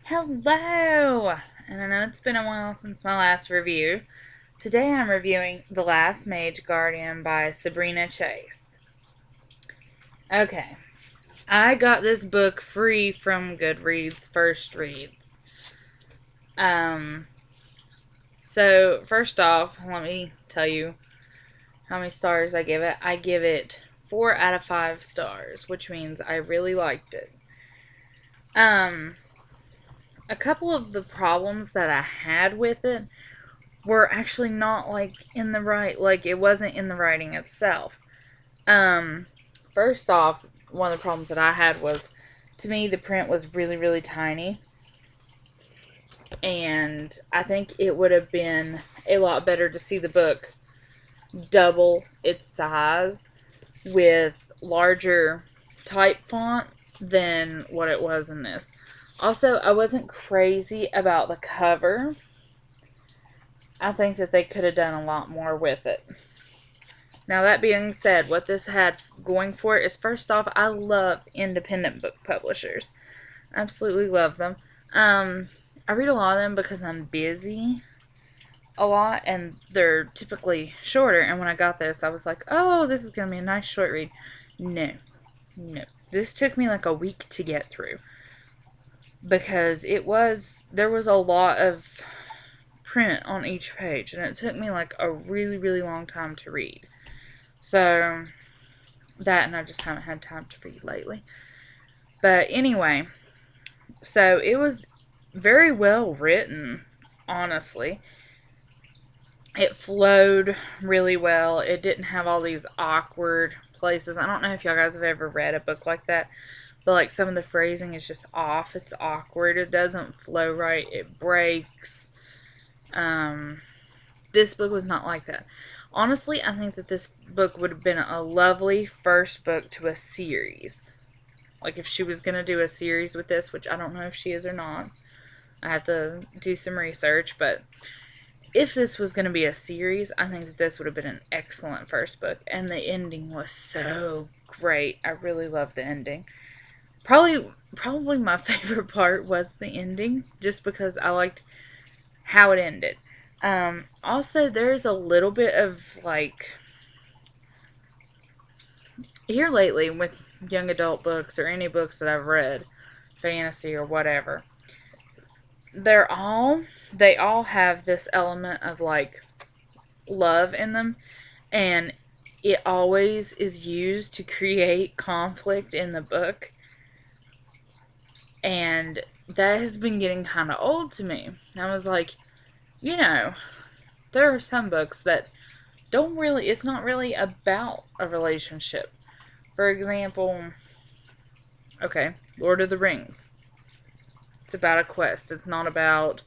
Hello! And I know it's been a while since my last review. Today I'm reviewing The Last Mage Guardian by Sabrina Chase. Okay, I got this book free from Goodreads First Reads. Um, so first off, let me tell you how many stars I give it. I give it 4 out of 5 stars, which means I really liked it. A couple of the problems that I had with it were actually not it wasn't in the writing itself. Um, First off, one of the problems that I had was, to me, the print was really, really tiny. And I think it would have been a lot better to see the book double its size with larger type font than what it was in this. Also, I wasn't crazy about the cover. I think that they could have done a lot more with it. Now, that being said, what this had going for it is, first off, I love independent book publishers. Absolutely love them. I read a lot of them because I'm busy a lot, and they're typically shorter. And when I got this, I was like, oh, this is going to be a nice short read. No. This took me like a week to get through because there was a lot of print on each page, and it took me like a really, really long time to read. So, that, and I just haven't had time to read lately. But anyway, so it was very well written, honestly. It flowed really well. It didn't have all these awkward places. I don't know if y'all guys have ever read a book like that, but like some of the phrasing is just off. It's awkward. It doesn't flow right. It breaks. This book was not like that. Honestly, I think that this book would have been a lovely first book to a series. Like if she was going to do a series with this, which I don't know if she is or not. I have to do some research, but if this was going to be a series, I think that this would have been an excellent first book. And the ending was so great. I really loved the ending. Probably my favorite part was the ending, just because I liked how it ended. Also, there's a little bit of, like, here lately with young adult books or any books that I've read, fantasy or whatever, they all have this element of, like, love in them, and it always is used to create conflict in the book, and that has been getting kind of old to me. I was like, there are some books that it's not really about a relationship. For example, okay, Lord of the Rings. It's about a quest. It's not about,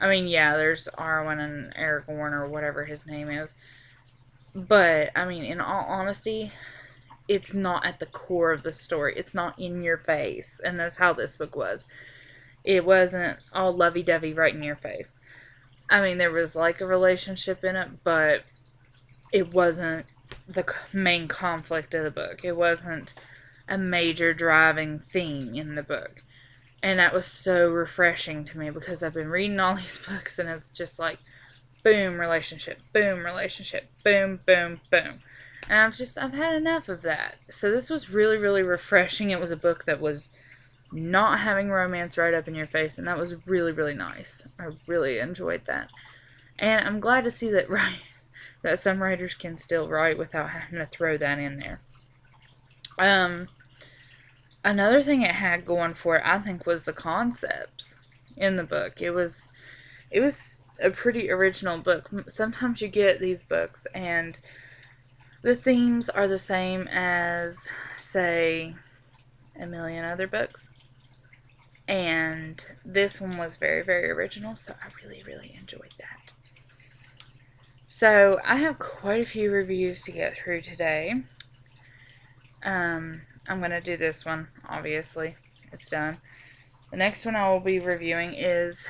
yeah, there's Arwen and Aragorn or whatever his name is. But, in all honesty, it's not at the core of the story. It's not in your face. And that's how this book was. It wasn't all lovey-dovey right in your face. There was like a relationship in it, but it wasn't the main conflict of the book. It wasn't a major driving theme in the book. And that was so refreshing to me because I've been reading all these books and it's just like, boom, relationship, boom, boom, boom, boom. And I've had enough of that. So this was really, really refreshing. It was a book that was not having romance right up in your face, and that was really, really nice. I really enjoyed that. And I'm glad to see that that some writers can still write without having to throw that in there. Another thing it had going for it, I think, was the concepts in the book. It was a pretty original book. Sometimes you get these books and the themes are the same as, say, a million other books. And this one was very, very original, so I really, really enjoyed that. So, I have quite a few reviews to get through today. I'm going to do this one, obviously. It's done. The next one I will be reviewing is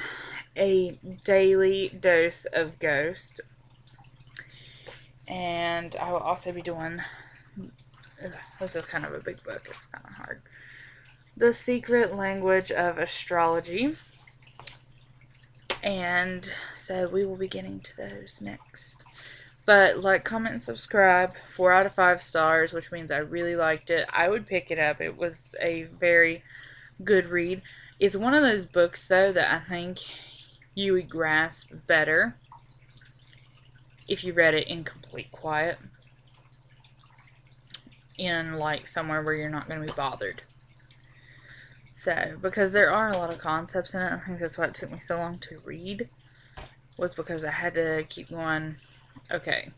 A Daily Dose of Ghost. And I will also be doing, this is kind of a big book, it's kind of hard. The Secret Language of Astrology. And so we will be getting to those next. But like, comment, and subscribe. 4 out of 5 stars, which means I really liked it. I would pick it up. It was a very good read. It's one of those books, though, that I think you would grasp better if you read it in complete quiet. In, like, somewhere where you're not going to be bothered. So, because there are a lot of concepts in it, I think that's why it took me so long to read. Was because I had to keep going, okay,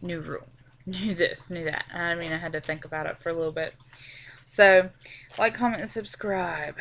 new rule, new this, new that. I mean, I had to think about it for a little bit. So, like, comment, and subscribe.